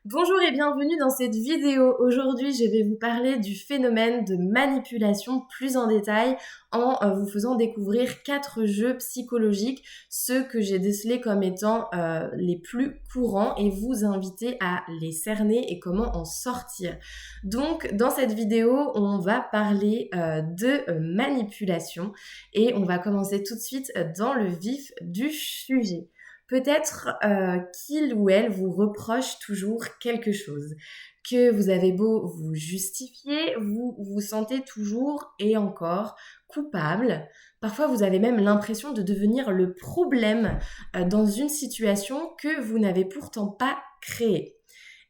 Bonjour et bienvenue dans cette vidéo. Aujourd'hui, je vais vous parler du phénomène de manipulation plus en détail en vous faisant découvrir 4 jeux psychologiques, ceux que j'ai décelés comme étant les plus courants et vous inviter à les cerner et comment en sortir. Donc, dans cette vidéo, on va parler de manipulation et on va commencer tout de suite dans le vif du sujet. Peut-être qu'il ou elle vous reproche toujours quelque chose, que vous avez beau vous justifier, vous vous sentez toujours et encore coupable. Parfois, vous avez même l'impression de devenir le problème dans une situation que vous n'avez pourtant pas créée.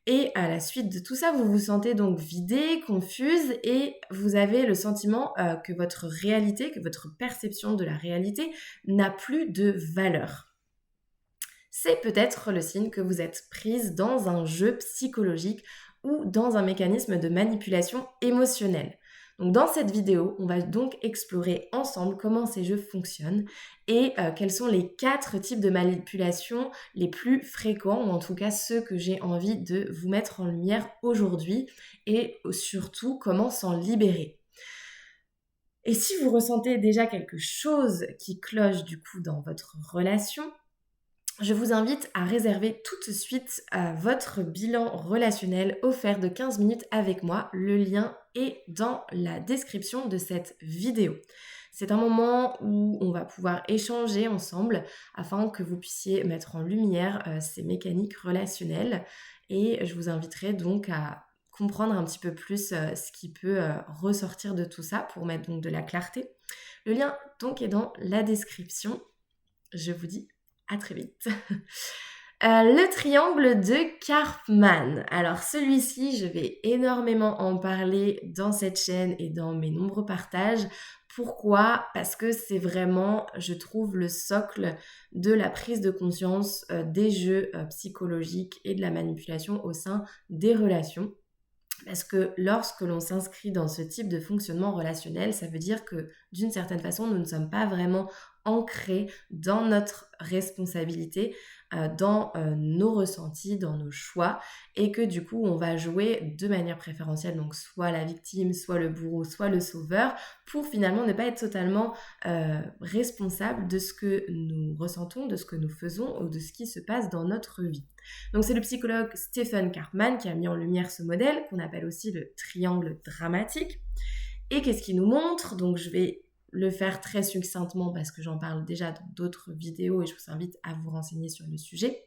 Et à la suite de tout ça, vous vous sentez donc vidée, confuse et vous avez le sentiment que votre réalité, que votre perception de la réalité n'a plus de valeur. C'est peut-être le signe que vous êtes prise dans un jeu psychologique ou dans un mécanisme de manipulation émotionnelle. Donc dans cette vidéo, on va donc explorer ensemble comment ces jeux fonctionnent et quels sont les 4 types de manipulation les plus fréquents, ou en tout cas ceux que j'ai envie de vous mettre en lumière aujourd'hui, et surtout comment s'en libérer. Et si vous ressentez déjà quelque chose qui cloche du coup dans votre relation, je vous invite à réserver tout de suite votre bilan relationnel offert de 15 minutes avec moi. Le lien est dans la description de cette vidéo. C'est un moment où on va pouvoir échanger ensemble afin que vous puissiez mettre en lumière ces mécaniques relationnelles. Et je vous inviterai donc à comprendre un petit peu plus ce qui peut ressortir de tout ça pour mettre donc de la clarté. Le lien donc est dans la description. Je vous dis à très vite. Le triangle de Karpman. Alors celui-ci, je vais énormément en parler dans cette chaîne et dans mes nombreux partages. Pourquoi ? Parce que c'est vraiment, je trouve, le socle de la prise de conscience des jeux psychologiques et de la manipulation au sein des relations. Parce que lorsque l'on s'inscrit dans ce type de fonctionnement relationnel, ça veut dire que d'une certaine façon, nous ne sommes pas vraiment ancrés dans notre responsabilité, dans nos ressentis, dans nos choix, et que du coup, on va jouer de manière préférentielle, donc soit la victime, soit le bourreau, soit le sauveur, pour finalement ne pas être totalement responsable de ce que nous ressentons, de ce que nous faisons ou de ce qui se passe dans notre vie. Donc c'est le psychologue Stephen Karpman qui a mis en lumière ce modèle qu'on appelle aussi le triangle dramatique. Et qu'est-ce qu'il nous montre ? Donc je vais le faire très succinctement parce que j'en parle déjà dans d'autres vidéos et je vous invite à vous renseigner sur le sujet.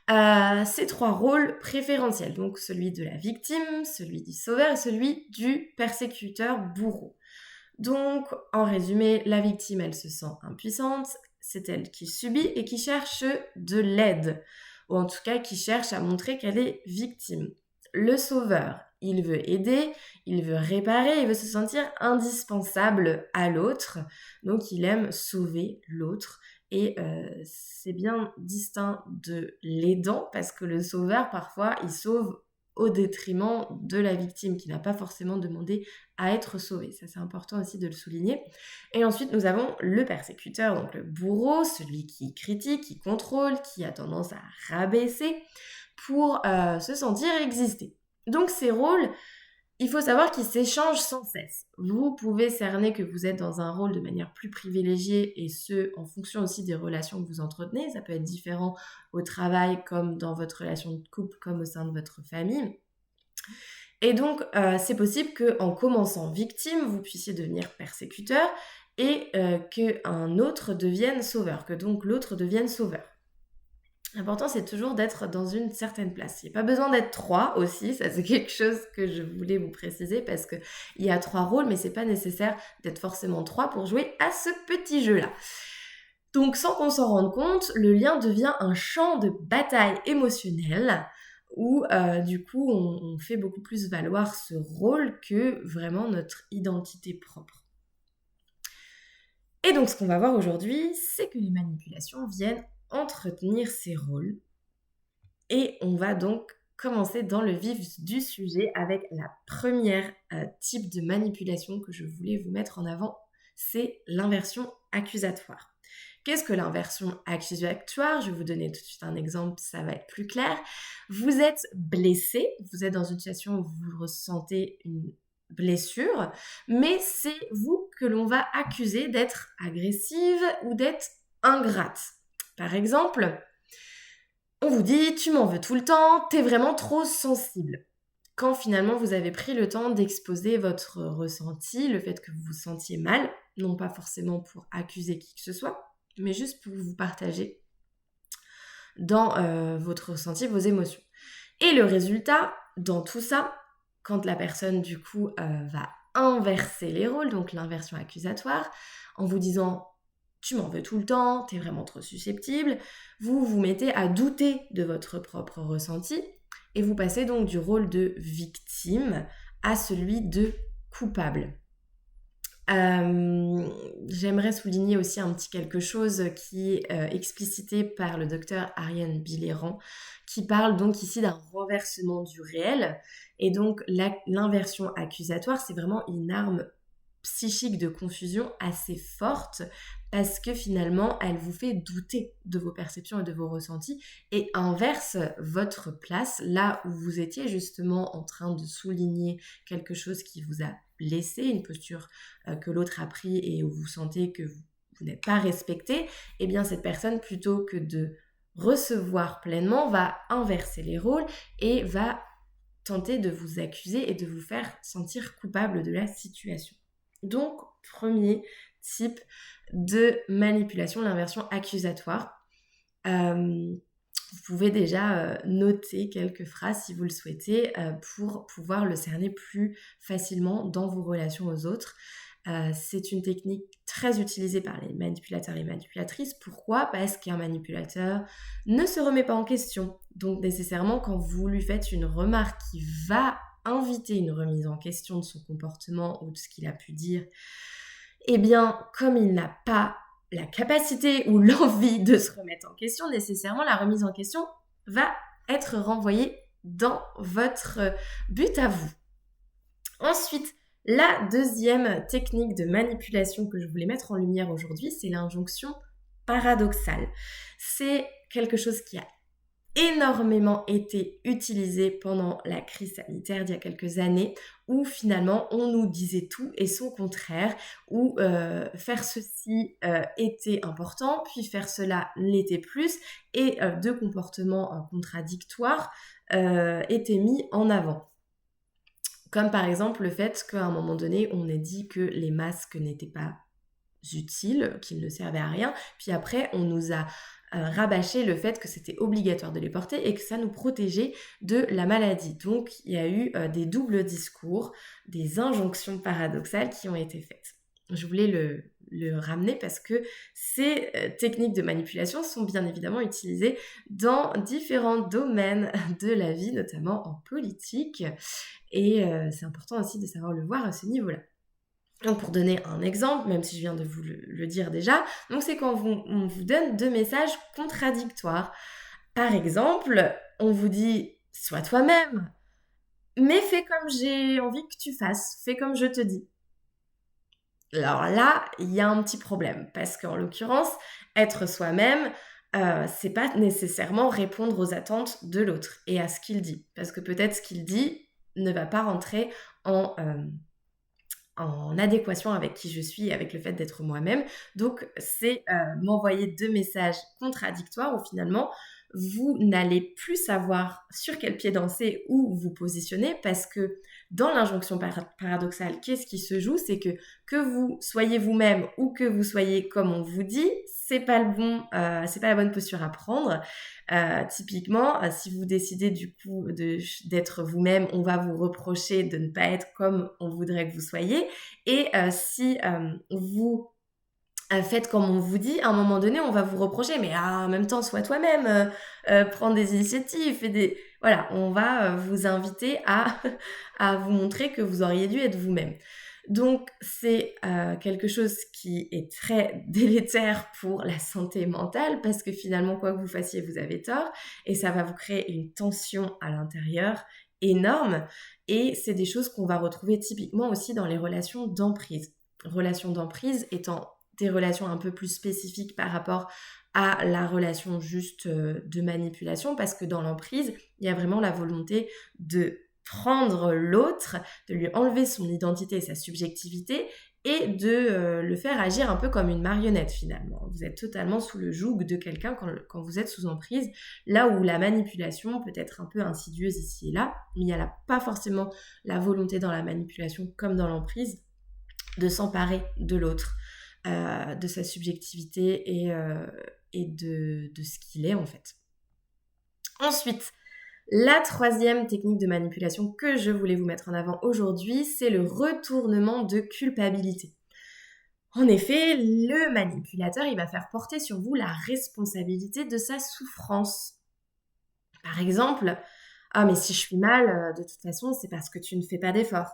Ces 3 rôles préférentiels, donc celui de la victime, celui du sauveur et celui du persécuteur bourreau. Donc, en résumé, la victime, elle se sent impuissante, c'est elle qui subit et qui cherche de l'aide, ou en tout cas qui cherche à montrer qu'elle est victime. Le sauveur, il veut aider, il veut réparer, il veut se sentir indispensable à l'autre, donc il aime sauver l'autre. Et c'est bien distinct de l'aidant, parce que le sauveur, parfois, il sauve au détriment de la victime qui n'a pas forcément demandé à être sauvée. Ça, c'est important aussi de le souligner. Et ensuite, nous avons le persécuteur, donc le bourreau, celui qui critique, qui contrôle, qui a tendance à rabaisser pour se sentir exister. Donc ces rôles, il faut savoir qu'ils s'échangent sans cesse. Vous pouvez cerner que vous êtes dans un rôle de manière plus privilégiée et ce, en fonction aussi des relations que vous entretenez. Ça peut être différent au travail comme dans votre relation de couple, comme au sein de votre famille. Et donc, c'est possible qu'en commençant victime, vous puissiez devenir persécuteur et qu'un autre devienne sauveur, que donc l'autre devienne sauveur. L'important, c'est toujours d'être dans une certaine place. Il n'y a pas besoin d'être 3 aussi, ça c'est quelque chose que je voulais vous préciser parce qu'il y a 3 rôles, mais c'est pas nécessaire d'être forcément 3 pour jouer à ce petit jeu-là. Donc sans qu'on s'en rende compte, le lien devient un champ de bataille émotionnelle où du coup on fait beaucoup plus valoir ce rôle que vraiment notre identité propre. Et donc ce qu'on va voir aujourd'hui, c'est que les manipulations viennent entretenir ces rôles. Et on va donc commencer dans le vif du sujet avec la première type de manipulation que je voulais vous mettre en avant, c'est l'inversion accusatoire. Qu'est-ce que l'inversion accusatoire? Je vais vous donner tout de suite un exemple, ça va être plus clair. Vous êtes blessé, vous êtes dans une situation où vous ressentez une blessure, mais c'est vous que l'on va accuser d'être agressive ou d'être ingrate. Par exemple, on vous dit « tu m'en veux tout le temps, t'es vraiment trop sensible ». Quand finalement vous avez pris le temps d'exposer votre ressenti, le fait que vous vous sentiez mal, non pas forcément pour accuser qui que ce soit, mais juste pour vous partager dans votre ressenti, vos émotions. Et le résultat, dans tout ça, quand la personne du coup va inverser les rôles, donc l'inversion accusatoire, en vous disant tu m'en veux tout le temps, t'es vraiment trop susceptible, vous vous mettez à douter de votre propre ressenti et vous passez donc du rôle de victime à celui de coupable. J'aimerais souligner aussi un petit quelque chose qui est explicité par le docteur Ariane Biléran, qui parle donc ici d'un renversement du réel. Et donc l'inversion accusatoire, c'est vraiment une arme psychique de confusion assez forte parce que finalement, elle vous fait douter de vos perceptions et de vos ressentis et inverse votre place là où vous étiez justement en train de souligner quelque chose qui vous a blessé, une posture que l'autre a pris et où vous sentez que vous n'êtes pas respecté. Eh bien, cette personne, plutôt que de recevoir pleinement, va inverser les rôles et va tenter de vous accuser et de vous faire sentir coupable de la situation. Donc, premier type de manipulation, l'inversion accusatoire. Vous pouvez déjà noter quelques phrases si vous le souhaitez pour pouvoir le cerner plus facilement dans vos relations aux autres. C'est une technique très utilisée par les manipulateurs et manipulatrices. Pourquoi? Parce qu'un manipulateur ne se remet pas en question. Donc nécessairement, quand vous lui faites une remarque qui va inviter une remise en question de son comportement ou de ce qu'il a pu dire, eh bien, comme il n'a pas la capacité ou l'envie de se remettre en question, nécessairement, la remise en question va être renvoyée dans votre but à vous. Ensuite, la deuxième technique de manipulation que je voulais mettre en lumière aujourd'hui, c'est l'injonction paradoxale. C'est quelque chose qui a énormément été utilisé pendant la crise sanitaire d'il y a quelques années, où finalement on nous disait tout et son contraire, où faire ceci était important, puis faire cela l'était plus, et deux comportements contradictoires étaient mis en avant. Comme par exemple le fait qu'à un moment donné, on ait dit que les masques n'étaient pas utiles, qu'ils ne servaient à rien, puis après on nous a rabâché le fait que c'était obligatoire de les porter et que ça nous protégeait de la maladie. Donc il y a eu des doubles discours, des injonctions paradoxales qui ont été faites. Je voulais le ramener parce que ces techniques de manipulation sont bien évidemment utilisées dans différents domaines de la vie, notamment en politique, et c'est important aussi de savoir le voir à ce niveau-là. Donc pour donner un exemple, même si je viens de vous le dire déjà, donc c'est quand on vous donne deux messages contradictoires. Par exemple, on vous dit « sois toi-même », mais fais comme j'ai envie que tu fasses, fais comme je te dis. Alors là, il y a un petit problème, parce qu'en l'occurrence, être soi-même, c'est pas nécessairement répondre aux attentes de l'autre et à ce qu'il dit. Parce que peut-être ce qu'il dit ne va pas rentrer en adéquation avec qui je suis, avec le fait d'être moi-même. Donc, c'est m'envoyer deux messages contradictoires où finalement, vous n'allez plus savoir sur quel pied danser ou vous positionner parce que dans l'injonction paradoxale, qu'est-ce qui se joue? C'est que vous soyez vous-même ou que vous soyez comme on vous dit, c'est pas la bonne posture à prendre. Typiquement, si vous décidez du coup d'être vous-même, on va vous reprocher de ne pas être comme on voudrait que vous soyez. Et si vous faites comme on vous dit, à un moment donné, on va vous reprocher, mais en même temps, sois toi-même, prends des initiatives, voilà, on va vous inviter à vous montrer que vous auriez dû être vous-même. Donc, c'est quelque chose qui est très délétère pour la santé mentale parce que finalement, quoi que vous fassiez, vous avez tort et ça va vous créer une tension à l'intérieur énorme et c'est des choses qu'on va retrouver typiquement aussi dans les relations d'emprise. Relations d'emprise étant des relations un peu plus spécifiques par rapport à la relation juste de manipulation, parce que dans l'emprise, il y a vraiment la volonté de prendre l'autre, de lui enlever son identité et sa subjectivité et de le faire agir un peu comme une marionnette finalement. Vous êtes totalement sous le joug de quelqu'un quand vous êtes sous emprise, là où la manipulation peut être un peu insidieuse ici et là, mais il n'y a pas forcément la volonté dans la manipulation comme dans l'emprise de s'emparer de l'autre, de sa subjectivité et de ce qu'il est en fait. Ensuite, la troisième technique de manipulation que je voulais vous mettre en avant aujourd'hui, c'est le retournement de culpabilité. En effet, le manipulateur, il va faire porter sur vous la responsabilité de sa souffrance. Par exemple, « Ah mais si je suis mal, de toute façon, c'est parce que tu ne fais pas d'efforts. »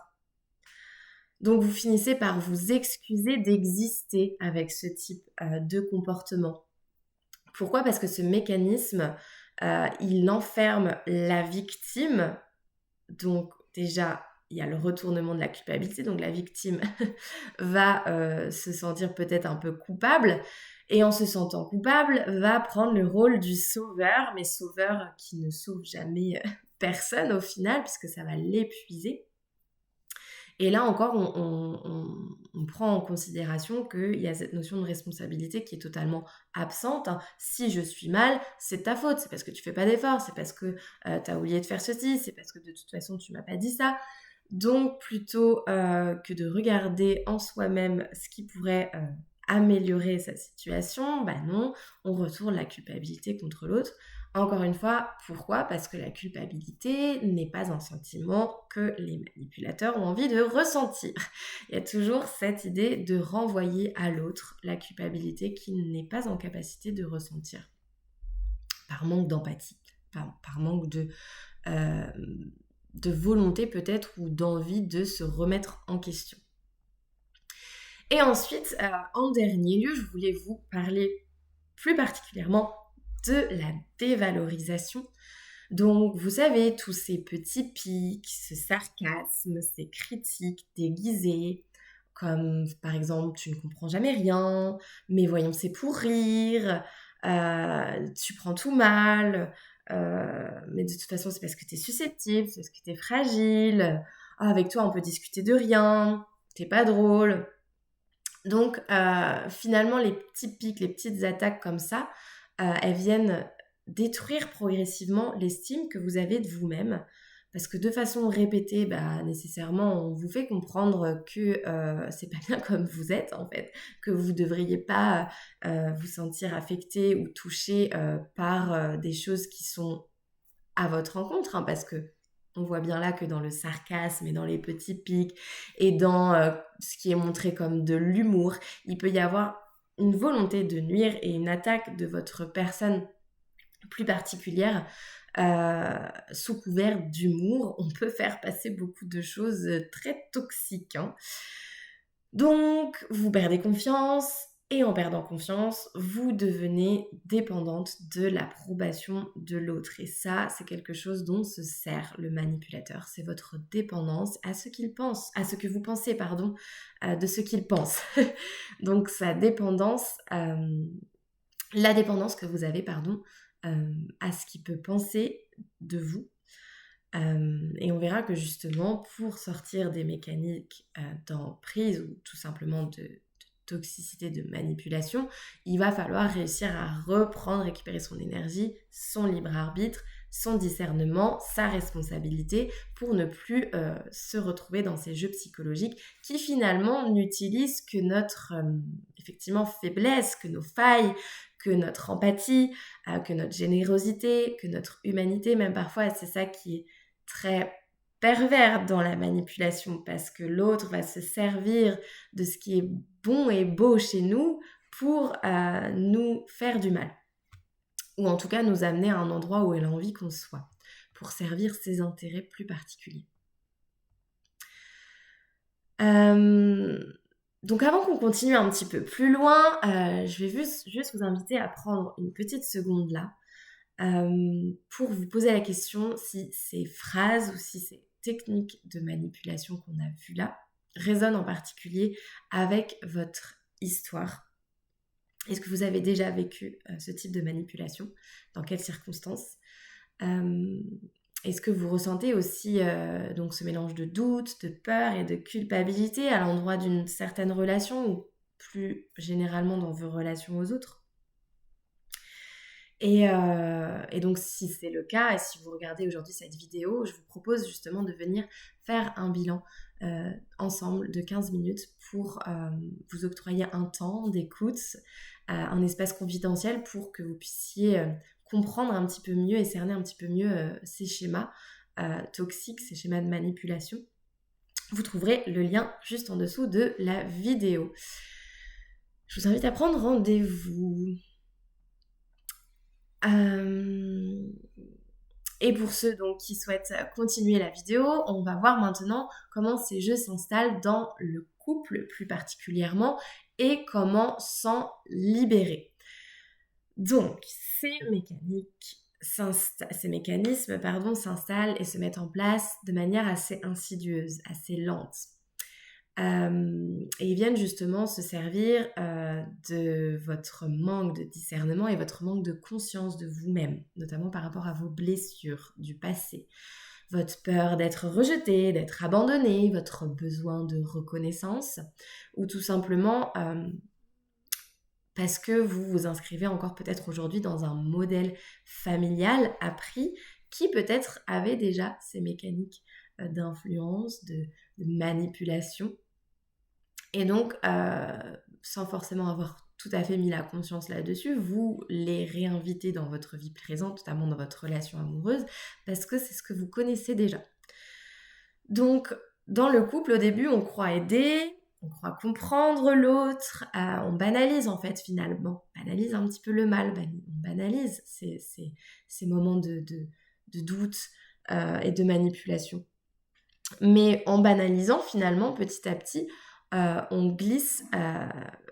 Donc vous finissez par vous excuser d'exister avec ce type de comportement. Pourquoi ? Parce que ce mécanisme, il enferme la victime. Donc déjà, il y a le retournement de la culpabilité. Donc la victime va se sentir peut-être un peu coupable. Et en se sentant coupable, va prendre le rôle du sauveur, mais sauveur qui ne sauve jamais personne au final, puisque ça va l'épuiser. Et là encore, on prend en considération qu'il y a cette notion de responsabilité qui est totalement absente. Si je suis mal, c'est ta faute, c'est parce que tu fais pas d'efforts, c'est parce que tu as oublié de faire ceci, c'est parce que de toute façon tu m'as pas dit ça. Donc plutôt que de regarder en soi-même ce qui pourrait améliorer sa situation, bah non, on retourne la culpabilité contre l'autre. Encore une fois, pourquoi ? Parce que la culpabilité n'est pas un sentiment que les manipulateurs ont envie de ressentir. Il y a toujours cette idée de renvoyer à l'autre la culpabilité qu'il n'est pas en capacité de ressentir. Par manque d'empathie, par manque de volonté peut-être ou d'envie de se remettre en question. Et ensuite, en dernier lieu, je voulais vous parler plus particulièrement de la dévalorisation. Donc, vous savez, tous ces petits pics, ce sarcasme, ces critiques déguisées, comme par exemple, tu ne comprends jamais rien, mais voyons, c'est pour rire, tu prends tout mal, mais de toute façon, c'est parce que tu es susceptible, c'est parce que tu es fragile, avec toi, on peut discuter de rien, t'es pas drôle. Donc, finalement, les petits pics, les petites attaques comme ça, elles viennent détruire progressivement l'estime que vous avez de vous-même. Parce que de façon répétée, nécessairement, on vous fait comprendre que c'est pas bien comme vous êtes, en fait. Que vous devriez pas vous sentir affecté ou touché par des choses qui sont à votre rencontre. Parce que on voit bien là que dans le sarcasme et dans les petits pics et dans ce qui est montré comme de l'humour, il peut y avoir une volonté de nuire et une attaque de votre personne plus particulière sous couvert d'humour. On peut faire passer beaucoup de choses très toxiques. Donc, vous perdez confiance. Et en perdant confiance, vous devenez dépendante de l'approbation de l'autre. Et ça, c'est quelque chose dont se sert le manipulateur. C'est votre dépendance à ce qu'il pense, à ce que vous pensez, de ce qu'il pense. Donc, sa dépendance, la dépendance que vous avez, à ce qu'il peut penser de vous. Et on verra que justement, pour sortir des mécaniques d'emprise ou tout simplement de toxicité, de manipulation, il va falloir réussir à récupérer son énergie, son libre arbitre, son discernement, sa responsabilité pour ne plus se retrouver dans ces jeux psychologiques qui finalement n'utilisent que notre effectivement faiblesse, que nos failles, que notre empathie, que notre générosité, que notre humanité, même parfois, c'est ça qui est très pervers dans la manipulation parce que l'autre va se servir de ce qui est bon et beau chez nous pour nous faire du mal ou en tout cas nous amener à un endroit où elle a envie qu'on soit pour servir ses intérêts plus particuliers. Donc avant qu'on continue un petit peu plus loin, je vais juste vous inviter à prendre une petite seconde là pour vous poser la question si ces phrases ou si ces techniques de manipulation qu'on a vues là résonnent en particulier avec votre histoire Est-ce que vous avez déjà vécu ce type de manipulation? Dans quelles circonstances? Est-ce que vous ressentez aussi donc ce mélange de doute, de peur et de culpabilité à l'endroit d'une certaine relation ou plus généralement dans vos relations aux autres? Et donc, si c'est le cas, et si vous regardez aujourd'hui cette vidéo, je vous propose justement de venir faire un bilan ensemble de 15 minutes pour vous octroyer un temps d'écoute, un espace confidentiel pour que vous puissiez comprendre un petit peu mieux et cerner un petit peu mieux ces schémas toxiques, ces schémas de manipulation. Vous trouverez le lien juste en dessous de la vidéo. Je vous invite à prendre rendez-vous. Et pour ceux donc qui souhaitent continuer la vidéo, on va voir maintenant comment ces jeux s'installent dans le couple plus particulièrement et comment s'en libérer. Donc, ces mécanismes s'installent et se mettent en place de manière assez insidieuse, assez lente. Et ils viennent justement se servir de votre manque de discernement et votre manque de conscience de vous-même, notamment par rapport à vos blessures du passé, votre peur d'être rejeté, d'être abandonné, votre besoin de reconnaissance, ou tout simplement parce que vous vous inscrivez encore peut-être aujourd'hui dans un modèle familial appris qui peut-être avait déjà ces mécaniques d'influence, de manipulation. Et donc, sans forcément avoir tout à fait mis la conscience là-dessus, vous les réinvitez dans votre vie présente, notamment dans votre relation amoureuse, parce que c'est ce que vous connaissez déjà. Donc, dans le couple, au début, on croit aider, on croit comprendre l'autre, on banalise en fait finalement, on banalise un petit peu le mal, on banalise ces moments de doute et de manipulation. Mais en banalisant finalement, petit à petit, on glisse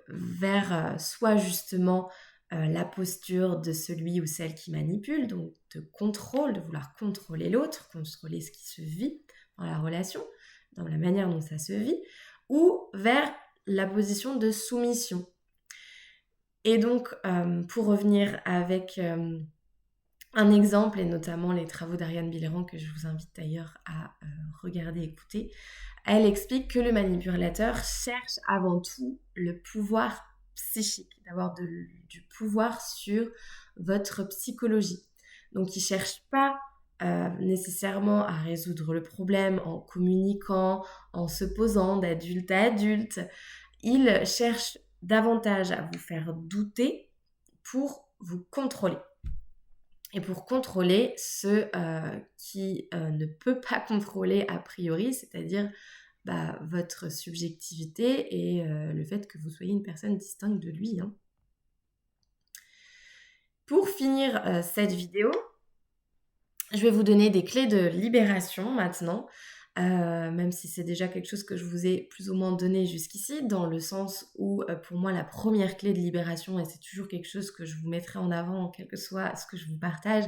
vers soit justement la posture de celui ou celle qui manipule, donc de contrôle, de vouloir contrôler l'autre, contrôler ce qui se vit dans la relation, dans la manière dont ça se vit, ou vers la position de soumission. Et donc, pour revenir avec un exemple, et notamment les travaux d'Ariane Billerand, que je vous invite d'ailleurs à regarder, écouter, elle explique que le manipulateur cherche avant tout le pouvoir psychique, d'avoir du pouvoir sur votre psychologie. Donc, il ne cherche pas nécessairement à résoudre le problème en communiquant, en se posant d'adulte à adulte. Il cherche davantage à vous faire douter pour vous contrôler. Et pour contrôler ce qui ne peut pas contrôler a priori, c'est-à-dire votre subjectivité et le fait que vous soyez une personne distincte de lui. Hein. Pour finir cette vidéo, je vais vous donner des clés de libération maintenant, même si c'est déjà quelque chose que je vous ai plus ou moins donné jusqu'ici, dans le sens où pour moi la première clé de libération, et c'est toujours quelque chose que je vous mettrai en avant, quel que soit ce que je vous partage,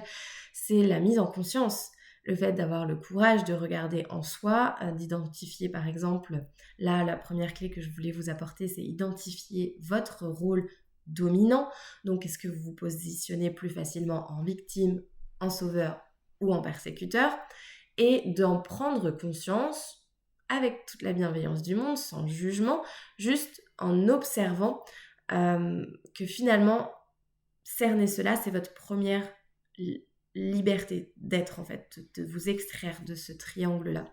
c'est la mise en conscience. Le fait d'avoir le courage de regarder en soi, d'identifier par exemple, là la première clé que je voulais vous apporter, c'est identifier votre rôle dominant. Donc est-ce que vous vous positionnez plus facilement en victime, en sauveur ou en persécuteur, et d'en prendre conscience avec toute la bienveillance du monde, sans jugement, juste en observant que finalement, cerner cela, c'est votre première liberté d'être en fait, de vous extraire de ce triangle-là.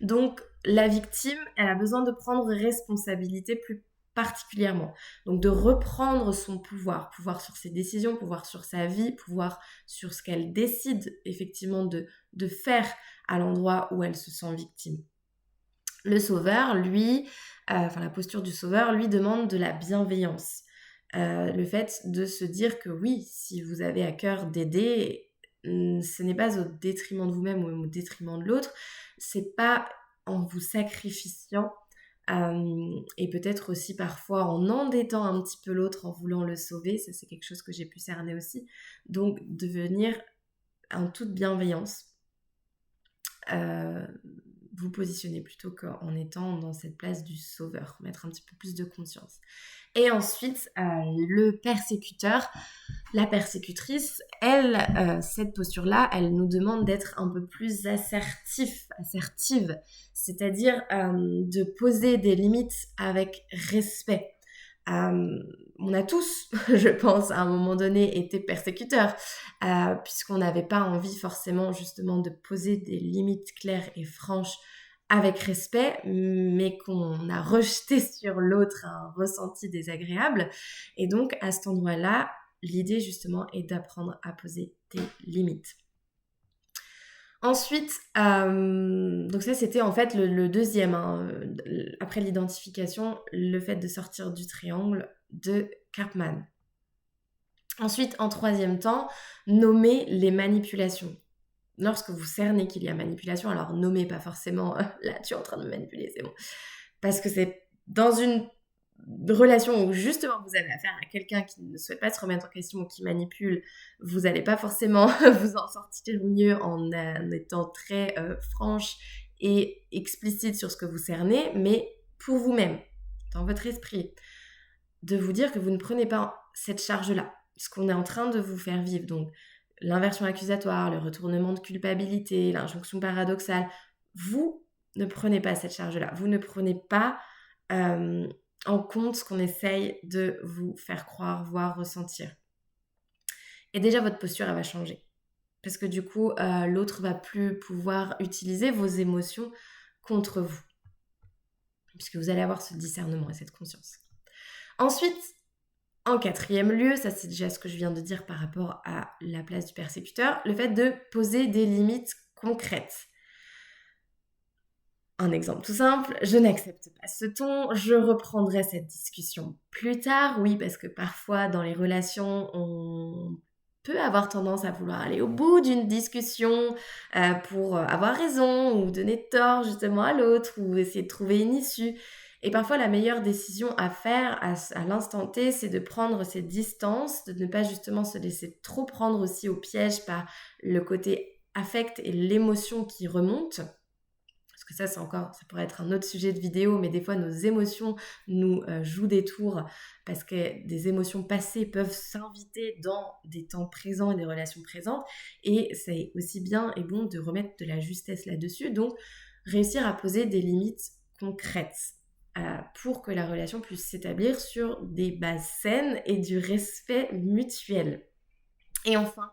Donc, la victime, elle a besoin de prendre responsabilité plus particulièrement. Donc, de reprendre son pouvoir sur ses décisions, pouvoir sur sa vie, pouvoir sur ce qu'elle décide effectivement de faire à l'endroit où elle se sent victime. Le sauveur, lui, la posture du sauveur, lui demande de la bienveillance. Le fait de se dire que oui, si vous avez à cœur d'aider, ce n'est pas au détriment de vous-même ou au détriment de l'autre, c'est pas en vous sacrifiant et peut-être aussi parfois en endettant un petit peu l'autre en voulant le sauver, ça c'est quelque chose que j'ai pu cerner aussi, donc de venir en toute bienveillance vous positionner plutôt qu'en étant dans cette place du sauveur, mettre un petit peu plus de conscience. Et ensuite, le persécuteur, la persécutrice, elle, cette posture-là, elle nous demande d'être un peu plus assertive, c'est-à-dire de poser des limites avec respect. On a tous, je pense, à un moment donné été persécuteurs, puisqu'on n'avait pas envie forcément justement de poser des limites claires et franches avec respect, mais qu'on a rejeté sur l'autre un ressenti désagréable. Et donc, à cet endroit-là, l'idée justement est d'apprendre à poser des limites. Ensuite, donc ça c'était en fait le deuxième, après l'identification, le fait de sortir du triangle de Karpman. Ensuite, en troisième temps, nommer les manipulations. Lorsque vous cernez qu'il y a manipulation, alors nommez pas forcément là tu es en train de me manipuler, c'est bon. Parce que c'est dans une relation où justement vous avez affaire à quelqu'un qui ne souhaite pas se remettre en question ou qui manipule, vous n'allez pas forcément vous en sortir mieux en étant très franche et explicite sur ce que vous cernez, mais pour vous-même, dans votre esprit, de vous dire que vous ne prenez pas cette charge-là, ce qu'on est en train de vous faire vivre. Donc, l'inversion accusatoire, le retournement de culpabilité, l'injonction paradoxale, vous ne prenez pas cette charge-là. Vous ne prenez pas en compte ce qu'on essaye de vous faire croire, voir, ressentir. Et déjà, votre posture, elle va changer. Parce que du coup, l'autre va plus pouvoir utiliser vos émotions contre vous. Puisque vous allez avoir ce discernement et cette conscience. Ensuite, en quatrième lieu, ça c'est déjà ce que je viens de dire par rapport à la place du persécuteur, le fait de poser des limites concrètes. Un exemple tout simple, je n'accepte pas ce ton, je reprendrai cette discussion plus tard. Oui, parce que parfois dans les relations, on peut avoir tendance à vouloir aller au bout d'une discussion pour avoir raison ou donner tort justement à l'autre ou essayer de trouver une issue. Et parfois, la meilleure décision à faire à l'instant T, c'est de prendre ses distances, de ne pas justement se laisser trop prendre aussi au piège par le côté affect et l'émotion qui remonte. Parce que ça pourrait être un autre sujet de vidéo, mais des fois, nos émotions nous jouent des tours parce que des émotions passées peuvent s'inviter dans des temps présents et des relations présentes. Et c'est aussi bien et bon de remettre de la justesse là-dessus. Donc, réussir à poser des limites concrètes pour que la relation puisse s'établir sur des bases saines et du respect mutuel. Et enfin,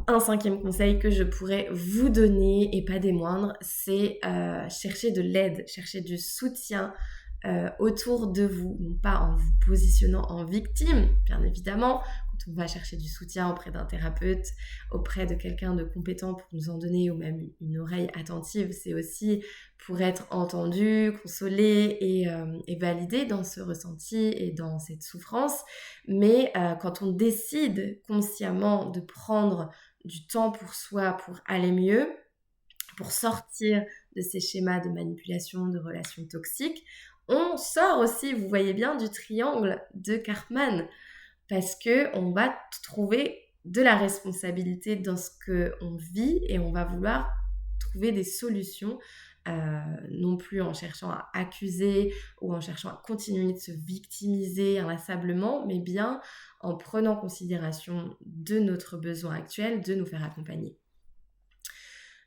un cinquième conseil que je pourrais vous donner, et pas des moindres, c'est chercher de l'aide, chercher du soutien autour de vous, non pas en vous positionnant en victime, bien évidemment. Quand on va chercher du soutien auprès d'un thérapeute, auprès de quelqu'un de compétent pour nous en donner, ou même une oreille attentive, c'est aussi pour être entendu, consolé et validé dans ce ressenti et dans cette souffrance. Mais quand on décide consciemment de prendre du temps pour soi, pour aller mieux, pour sortir de ces schémas de manipulation, de relations toxiques, on sort aussi, vous voyez bien, du triangle de Karpman, parce qu'on va trouver de la responsabilité dans ce qu'on vit et on va vouloir trouver des solutions, non plus en cherchant à accuser ou en cherchant à continuer de se victimiser inlassablement, mais bien en prenant considération de notre besoin actuel de nous faire accompagner.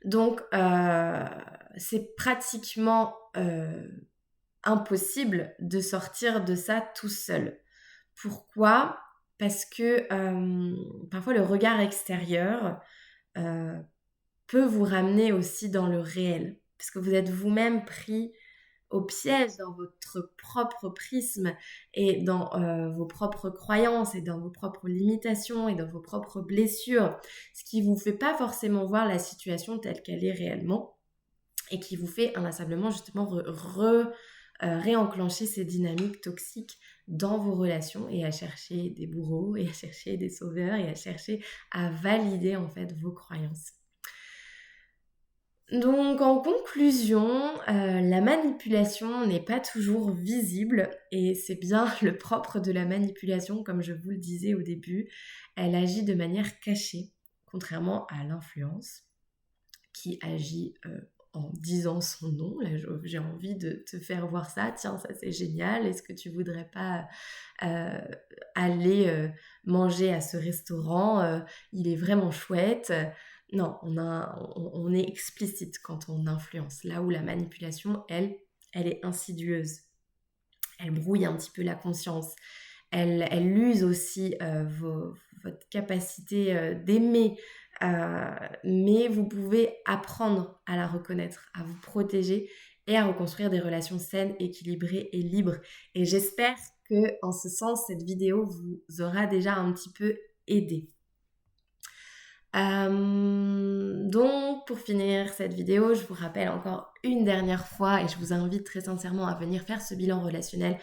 Donc, c'est pratiquement impossible de sortir de ça tout seul. Pourquoi ? Parce que parfois le regard extérieur peut vous ramener aussi dans le réel. Parce que vous êtes vous-même pris au piège dans votre propre prisme et dans vos propres croyances et dans vos propres limitations et dans vos propres blessures, ce qui ne vous fait pas forcément voir la situation telle qu'elle est réellement et qui vous fait inlassablement justement réenclencher ces dynamiques toxiques dans vos relations et à chercher des bourreaux et à chercher des sauveurs et à chercher à valider en fait vos croyances. Donc en conclusion, la manipulation n'est pas toujours visible et c'est bien le propre de la manipulation, comme je vous le disais au début. Elle agit de manière cachée, contrairement à l'influence qui agit en disant son nom. Là, j'ai envie de te faire voir ça. Tiens, ça c'est génial. Est-ce que tu voudrais pas aller manger à ce restaurant? Il est vraiment chouette. Non, on est explicite quand on influence. Là où la manipulation, elle est insidieuse. Elle brouille un petit peu la conscience. Elle use aussi votre capacité d'aimer, mais vous pouvez apprendre à la reconnaître, à vous protéger et à reconstruire des relations saines, équilibrées et libres. Et j'espère que, en ce sens, cette vidéo vous aura déjà un petit peu aidé. Donc, pour finir cette vidéo, je vous rappelle encore une dernière fois et je vous invite très sincèrement à venir faire ce bilan relationnel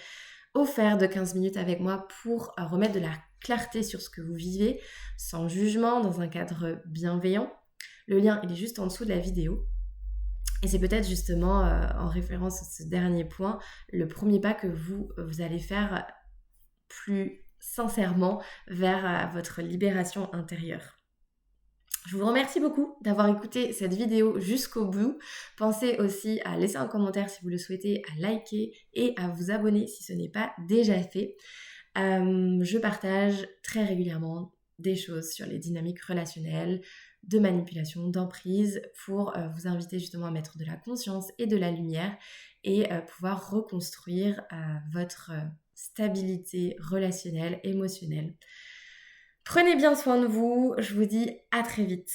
offert de 15 minutes avec moi pour remettre de la clarté sur ce que vous vivez, sans jugement, dans un cadre bienveillant. Le lien, il est juste en dessous de la vidéo. Et c'est peut-être justement, en référence à ce dernier point, le premier pas que vous allez faire plus sincèrement vers votre libération intérieure. Je vous remercie beaucoup d'avoir écouté cette vidéo jusqu'au bout. Pensez aussi à laisser un commentaire si vous le souhaitez, à liker et à vous abonner si ce n'est pas déjà fait. Je partage très régulièrement des choses sur les dynamiques relationnelles, de manipulation, d'emprise, pour vous inviter justement à mettre de la conscience et de la lumière et pouvoir reconstruire votre stabilité relationnelle, émotionnelle. Prenez bien soin de vous, je vous dis à très vite.